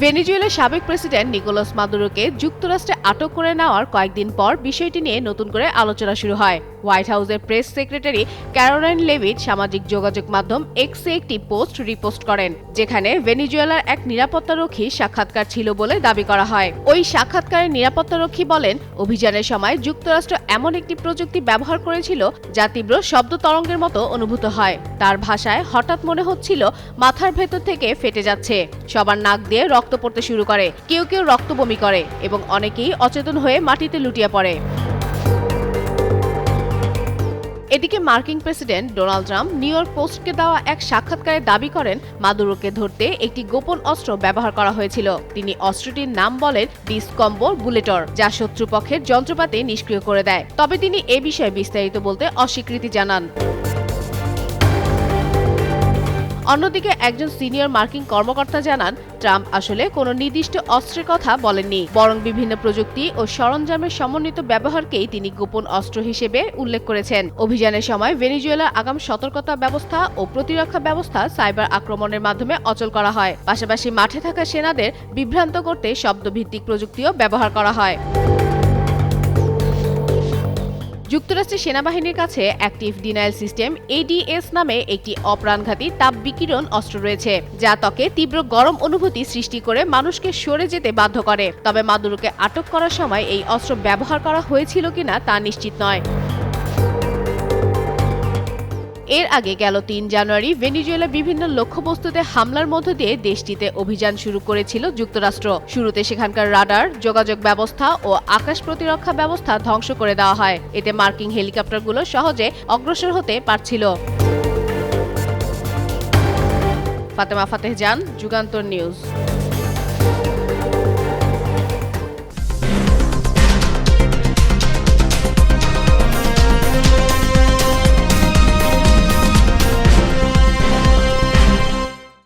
ভেনেজুয়েলার সাবেক president Nicolas মাদুরোকে যুক্তরাষ্ট্রে আটক করে নেওয়ার কয়েকদিন পর বিষয়টি নিয়ে নতুন করে আলোচনা শুরু হয়। হোয়াইট হাউসের প্রেস সেক্রেটারি ক্যারোলাইন লেভিট সামাজিক যোগাযোগ মাধ্যম এক্সে একটি পোস্ট রিপোস্ট করেন, যেখানে ভেনেজুয়েলার এক নিরাপত্তারক্ষী সাক্ষাৎকার ছিল বলে দাবি করা হয়। ওই সাক্ষাৎকারে নিরাপত্তারক্ষী বলেন, অভিযানের সময় যুক্তরাষ্ট্র এমন একটি প্রযুক্তি ব্যবহার করেছিল যা তীব্র শব্দ তরঙ্গের মতো অনুভূত হয়। তার ভাষায় হঠাৎ মনে হচ্ছিল মাথার ভেতর থেকে ফেটে যাচ্ছে। সবার নাক দিয়ে রক্ত পড়তে শুরু করে, কেউ কেউ রক্ত বমি করে এবং অনেকেই অচেতন হয়ে মাটিতে লুটিয়ে পড়ে। এদিকে মার্কিন president Donald Trump New York পোস্টকে দেওয়া এক সাক্ষাৎকারে দাবি করেন, মাদুরোকে ধরতে একটি গোপন অস্ত্র ব্যবহার করা হয়েছিল। তিনি অস্ত্রটির নাম বলেন ডিসকম্বো বুলেটর, যা শত্রুপক্ষের যন্ত্রপাতি নিষ্ক্রিয় করে দেয়। তবে তিনি এ বিষয়ে বিস্তারিত বলতে অস্বীকৃতি জানান। অন্যদিকে একজন সিনিয়র মার্কিন কর্মকর্তা জানান, ট্রাম্প আসলে কোনো নির্দিষ্ট অস্ত্রের কথা বলেননি, বরং বিভিন্ন প্রযুক্তি ও সরঞ্জামের সমন্বিত ব্যবহারকেই তিনি গোপন অস্ত্র হিসেবে উল্লেখ করেছেন। অভিযানের সময় ভেনেজুয়েলার আগাম সতর্কতা ব্যবস্থা ও প্রতিরক্ষা ব্যবস্থা সাইবার আক্রমণের মাধ্যমে অচল করা হয়। পাশাপাশি মাঠে থাকা সেনাদের বিভ্রান্ত করতে শব্দভিত্তিক প্রযুক্তিও ব্যবহার করা হয়। যুক্তরাষ্ট্রের সেনাবাহিনীর কাছে অ্যাক্টিভ ডিনায়াল সিস্টেম এডিএস নামে একটি অপ্রাণঘাতী তাপ বিকিরণ অস্ত্র রয়েছে, যা ত্বকে তীব্র গরম অনুভূতি সৃষ্টি করে মানুষকে সরে যেতে বাধ্য করে। তবে মাদুরোকে আটক করার সময় এই অস্ত্র ব্যবহার করা হয়েছিল কিনা তা নিশ্চিত নয়। এর আগে গেল ৩ জানুয়ারি ভেনেজুয়েলা বিভিন্ন লক্ষ্যবস্তুতে হামলার মধ্য দিয়ে দেশটিতে অভিযান শুরু করেছিল যুক্তরাষ্ট্র। শুরুতে সেখানকার রাডার, যোগাযোগ ব্যবস্থা ও আকাশ প্রতিরক্ষা ব্যবস্থা ধ্বংস করে দেওয়া হয়। এতে মার্কিন হেলিকপ্টারগুলো সহজে অগ্রসর হতে পারছিল। ফাতেমা ফাতেহ জান, যুগান্তর নিউজ।